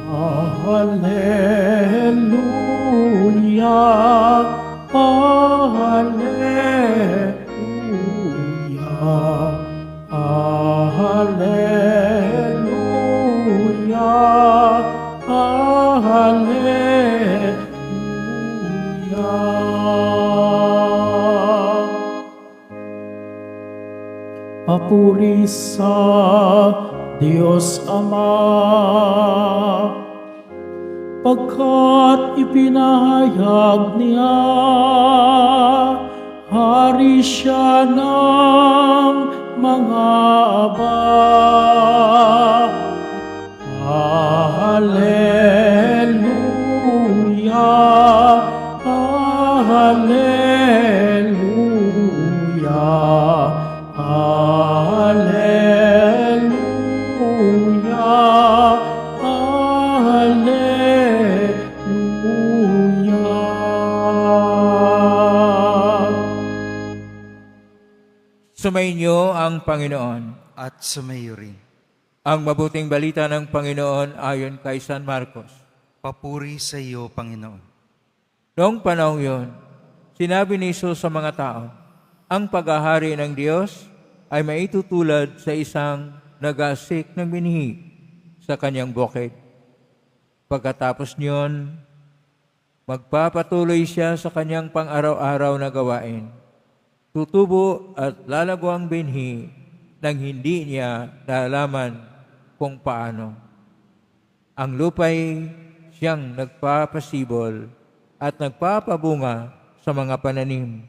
Hallelujah, Hallelujah, Hallelujah, Hallelujah. Papuri sa Diyos Ama, pagkat ipinahayag niya, hari siya ng mga aba. Hallelujah, Hallelujah, Hallelujah, Hallelujah. Sumainyo ang Panginoon. At sumayo rin. Ang mabuting balita ng Panginoon ayon kay San Marcos. Papuri sa iyo, Panginoon. Noong panahon yun, sinabi ni Jesus sa mga tao, ang paghahari ng Diyos ay maitutulad sa isang nagasik ng binhi sa kanyang bukid. Pagkatapos niyon, magpapatuloy siya sa kanyang pang-araw-araw na gawain. Tutubo at lalago ang binhi nang hindi niya nalaman kung paano. Ang lupay siyang nagpapasibol at nagpapabunga sa mga pananim.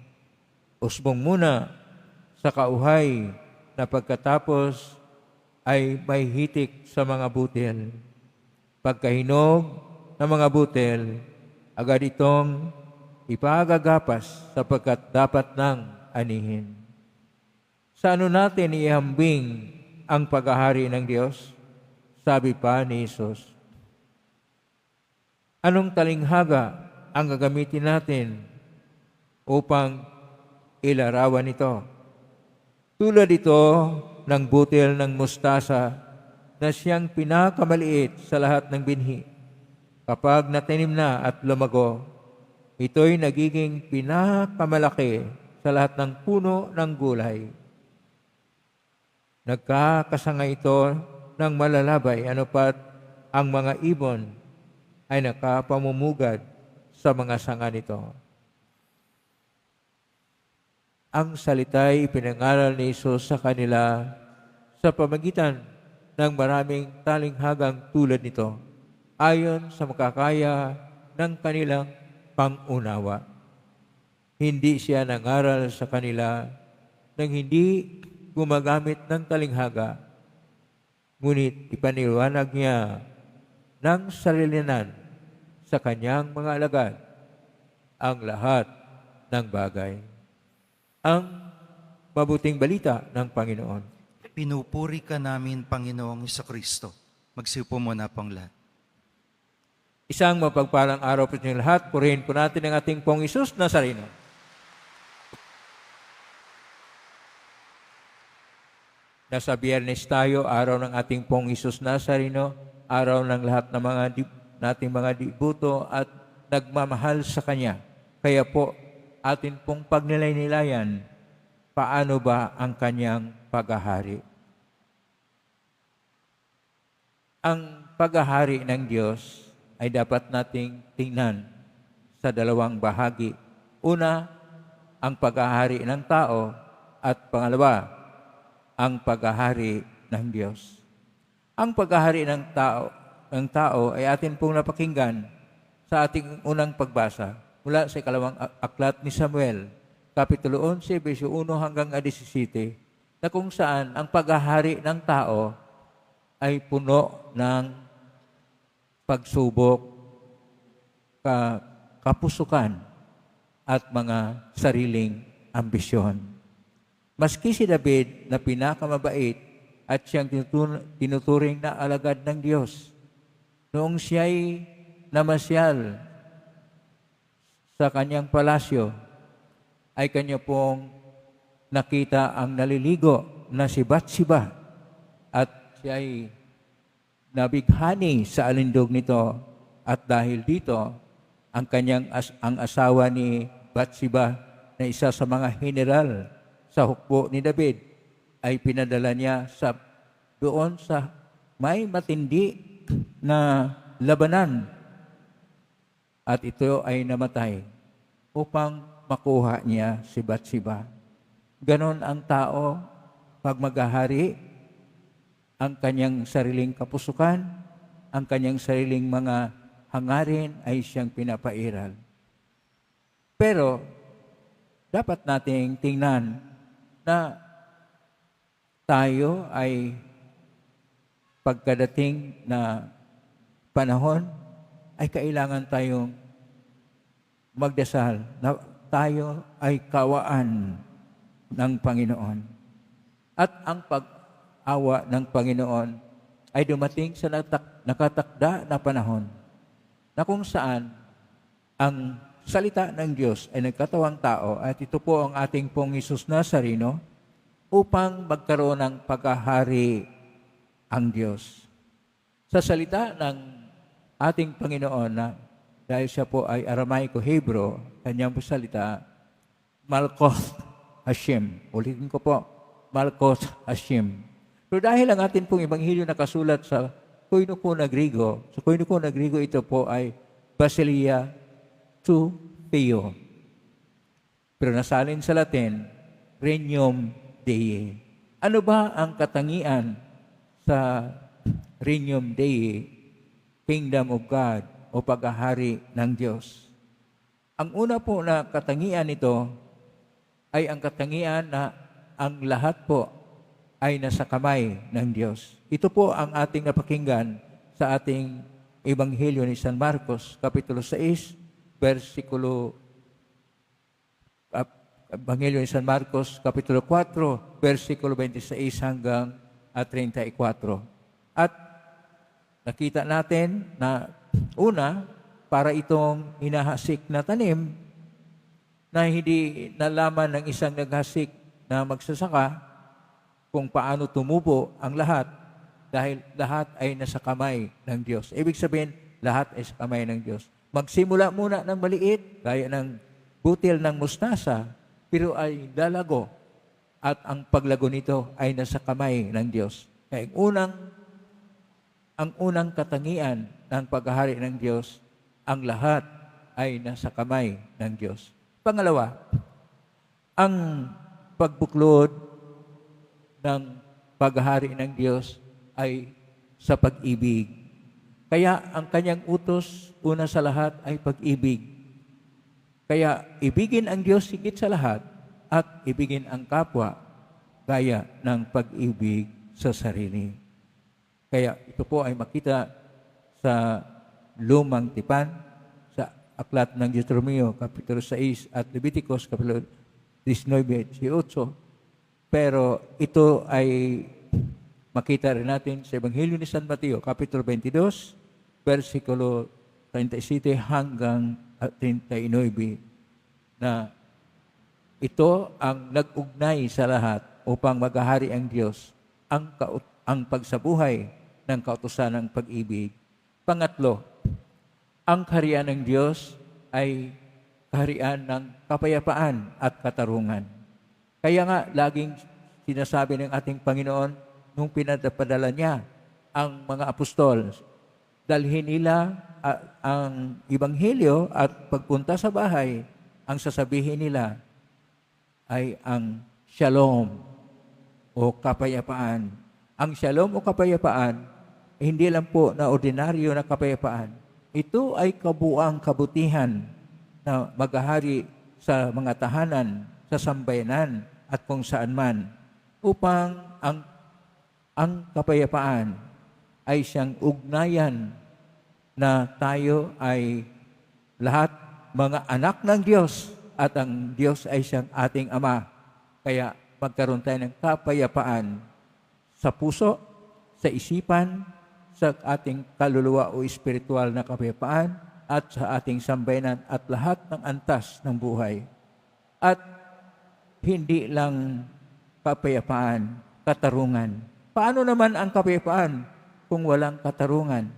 Usbong muna sa kauhay na pagkatapos ay may hitik sa mga butil. Pagkahinog ng mga butil, agad itong ipagagapas sapagkat dapat nang anihin. Sa ano natin ihambing ang paghahari ng Diyos? Sabi pa ni Jesus. Anong talinghaga ang gagamitin natin upang ilarawan ito? Tulad ito ng butil ng mustasa na siyang pinakamaliit sa lahat ng binhi. Kapag natanim na at lumago, ito'y nagiging pinakamalaki sa lahat ng puno ng gulay. Nagkakasanga ito ng malalabay, ano pat ang mga ibon ay nakapamumugad sa mga sanga nito. Ang salita'y ipinangaral ni Jesus sa kanila sa pamagitan ng maraming talinghagang tulad nito, ayon sa makakaya ng kanilang pangunawa. Hindi siya nangaral sa kanila nang hindi gumagamit ng talinghaga, ngunit ipaniwanag niya ng sarilinan sa kanyang mga alagad ang lahat ng bagay. Ang mabuting balita ng Panginoon. Pinupuri ka namin, Panginoong Jesucristo. Magsiupo muna pong lahat. Isang mapagpalang araw po sa inyong lahat. Purihin po natin ang ating Pong Isus Nazareno. Nasa Biyernes tayo, araw ng ating Pong Isus Nazareno, araw ng lahat ng nating mga dibuto at nagmamahal sa Kanya. Kaya po, atin pong pagnilay-nilayan, paano ba ang Kanyang paghahari? Ang paghahari ng Diyos ay dapat nating tingnan sa dalawang bahagi. Una, ang paghahari ng tao at pangalawa, ang paghahari ng Diyos. Ang paghahari ng tao ay atin pong napakinggan sa ating unang pagbasa mula sa ikalawang aklat ni Samuel, Kapitulo 11, verso 1 hanggang 17, na kung saan ang paghahari ng tao ay puno ng pagsubok, kapusukan, at mga sariling ambisyon. Maski si David na pinakamabait at siyang tinuturing na alagad ng Diyos, noong siya'y namasyal sa kanyang palasyo, ay kanya pong nakita ang naliligo na si Bathsheba at siya'y nabighani sa alindog nito at dahil dito ang asawa ni Bathsheba na isa sa mga general sa hukbo ni David ay pinadala niya doon sa may matindi na labanan at ito ay namatay upang makuha niya si Bathsheba. Ganon ang tao pag maghahari, ang kanyang sariling kapusukan, ang kanyang sariling mga hangarin ay siyang pinapairal. Pero, dapat nating tingnan na tayo ay pagkadating na panahon ay kailangan tayong magdasal na tayo ay kawaan ng Panginoon. At ang pag-awa ng Panginoon ay dumating sa nakatakda na panahon na kung saan ang salita ng Diyos ay nagkatawang tao at ito po ang ating pong Hesus Nazareno upang magkaroon ng paghahari ang Diyos. Sa salita ng ating Panginoon na dahil siya po ay Aramaico-Hebrew, kanyang po salita, Malkoth Hashem. Ulitin ko po, Malkoth Hashem. Pero dahil ang atin pong Ebanghelyo nakasulat sa Koinoco na Griego, sa Koinoco na Griego ito po ay Basileia tu Theo. Pero nasalin sa Latin, Regnum Dei. Ano ba ang katangian sa Regnum Dei, Kingdom of God, o paghahari ng Diyos? Ang una po na katangian nito ay ang katangian na ang lahat po ay nasa kamay ng Diyos. Ito po ang ating napakinggan sa ating Ebanghelyo ni San Marcos, Kapitulo 6, Ebanghelyo ni San Marcos, Kapitulo 4, versikulo 26 hanggang 34. At nakita natin na una, para itong hinahasik na tanim na hindi nalaman ng isang naghasik na magsasaka kung paano tumubo ang lahat dahil lahat ay nasa kamay ng Diyos. Ibig sabihin, lahat ay sa kamay ng Diyos. Magsimula muna ng maliit, gaya ng butil ng mustasa, pero ay lalago at ang paglago nito ay nasa kamay ng Diyos. Kaya ang unang katangian ng paghahari ng Diyos, ang lahat ay nasa kamay ng Diyos. Pangalawa, ang pagbuklod ng paghahari ng Diyos ay sa pag-ibig. Kaya ang kanyang utos, una sa lahat, ay pag-ibig. Kaya ibigin ang Diyos higit sa lahat at ibigin ang kapwa gaya ng pag-ibig sa sarili. Kaya ito po ay makita sa Lumang Tipan, sa Aklat ng Deuteronomio, Kapitulo 6 at Leviticus, Kapitulo 19 at 18. Pero ito ay makita rin natin sa Ebanghelyo ni San Mateo, Kapitulo 22, versikulo 37 hanggang 39, na ito ang nag-ugnay sa lahat upang maghahari ang Diyos, ang pagsabuhay ng kautusan ng pag-ibig. Pangatlo, ang kaharian ng Diyos ay kaharian ng kapayapaan at katarungan. Kaya nga, laging sinasabi ng ating Panginoon, nung pinadapadala niya ang mga apostol, dalhin nila ang Ebanghelyo at pagpunta sa bahay, ang sasabihin nila ay ang shalom o kapayapaan. Ang shalom o kapayapaan, hindi lang po na ordinaryo na kapayapaan. Ito ay kabuang kabutihan na maghahari sa mga tahanan, sa sambayanan at kung saan man, upang ang kapayapaan ay siyang ugnayan na tayo ay lahat mga anak ng Diyos at ang Diyos ay siyang ating Ama. Kaya magkaroon tayo ng kapayapaan sa puso, sa isipan, sa ating kaluluwa o espiritual na kapayapaan at sa ating sambayanan at lahat ng antas ng buhay. At hindi lang kapayapaan, katarungan. Paano naman ang kapayapaan? kung walang katarungan.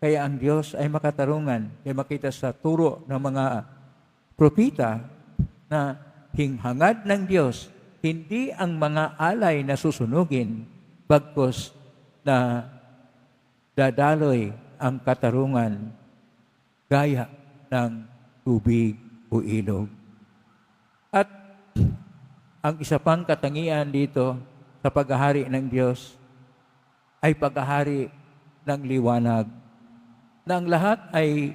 Kaya ang Diyos ay makatarungan. Kaya makita sa turo ng mga propita na hinghangad ng Diyos, hindi ang mga alay na susunugin, bagkus na dadaloy ang katarungan gaya ng tubig o ilog. At ang isa pang katangian dito sa paghahari ng Diyos ay paghahari ng liwanag, na ang lahat ay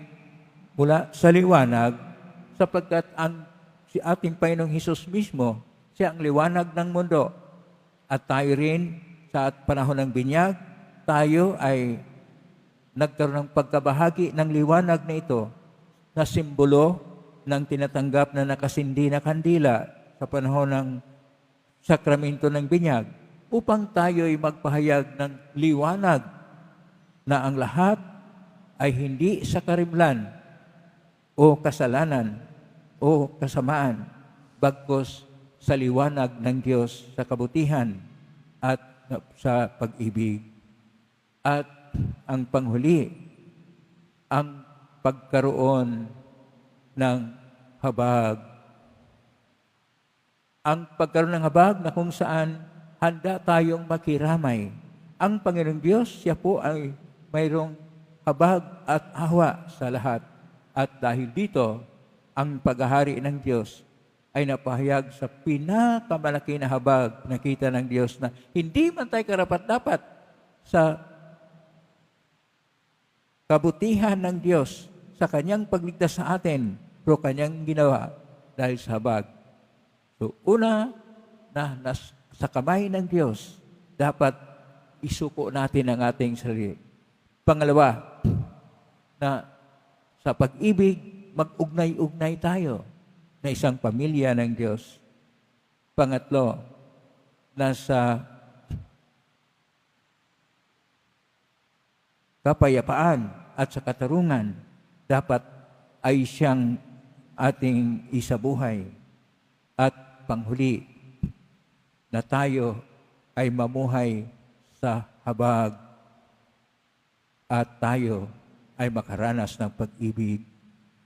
mula sa liwanag, sapagkat si ating Panginoong Hesus mismo, siya ang liwanag ng mundo. At tayo rin, sa panahon ng binyag, tayo ay nagkaroon ng pagkabahagi ng liwanag na ito, na simbolo ng tinatanggap na nakasindi na kandila sa panahon ng sakramento ng binyag, upang tayo ay magpahayag ng liwanag na ang lahat ay hindi sa karimlan o kasalanan o kasamaan, bagkus sa liwanag ng Diyos sa kabutihan at sa pag-ibig. At ang panghuli, ang pagkaroon ng habag. Ang pagkaroon ng habag na kung saan handa tayong makiramay. Ang Panginoong Diyos, siya po ay mayroong habag at awa sa lahat. At dahil dito, ang paghahari ng Diyos ay napahayag sa pinakamalaki na habag na kita ng Diyos na hindi man tayo karapat-dapat sa kabutihan ng Diyos sa kanyang pagligtas sa atin, pero kanyang ginawa dahil sa habag. So, una, sa kamay ng Diyos, dapat isuko natin ang ating sarili. Pangalawa, na sa pag-ibig, mag-ugnay-ugnay tayo na isang pamilya ng Diyos. Pangatlo, na sa kapayapaan at sa katarungan, dapat ay siyang ating isabuhay. At panghuli, na tayo ay mamuhay sa habag at tayo ay makaranas ng pag-ibig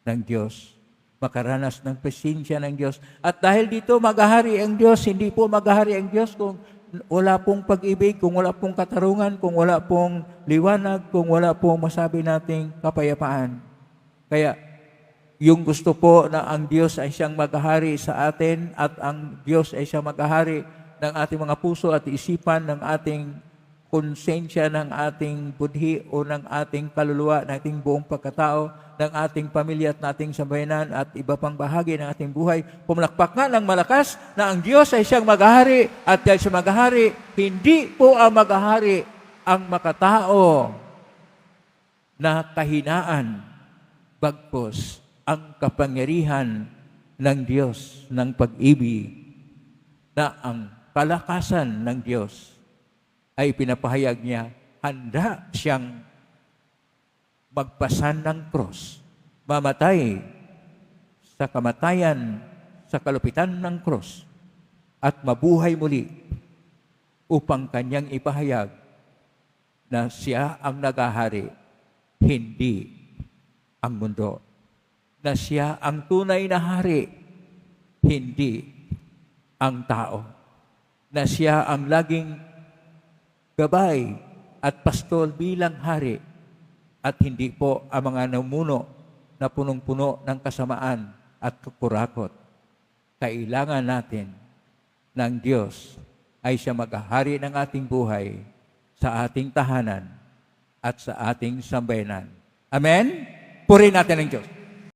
ng Diyos, makaranas ng presensya ng Diyos. At dahil dito maghahari ang Diyos, hindi po maghahari ang Diyos kung wala pong pag-ibig, kung wala pong katarungan, kung wala pong liwanag, kung wala pong masabi nating kapayapaan. Kaya, yung gusto po na ang Diyos ay siyang maghahari sa atin at ang Diyos ay siyang maghahari ng ating mga puso at isipan, ng ating konsensya, ng ating budhi o ng ating kaluluwa, ng ating buong pagkatao, ng ating pamilya at nating sambayanan at iba pang bahagi ng ating buhay. Pumalakpak nga ng malakas na ang Diyos ay siyang maghahari at dahil siya maghahari, hindi po ang maghahari ang makatao na kahinaan, bagpos ang kapangyarihan ng Diyos ng pag-ibig, na ang kalakasan ng Diyos ay pinapahayag niya, handa siyang magpasan ng krus, mamatay sa kamatayan, sa kalupitan ng krus, at mabuhay muli upang kanyang ipahayag na siya ang naghahari, hindi ang mundo. Na siya ang tunay na hari, hindi ang tao. Na siya ang laging gabay at pastol bilang hari at hindi po ang mga namuno na punong-puno ng kasamaan at kurakot. Kailangan natin ng Diyos ay siya maghahari ng ating buhay sa ating tahanan at sa ating sambayanan. Amen? Purihin natin ang Diyos.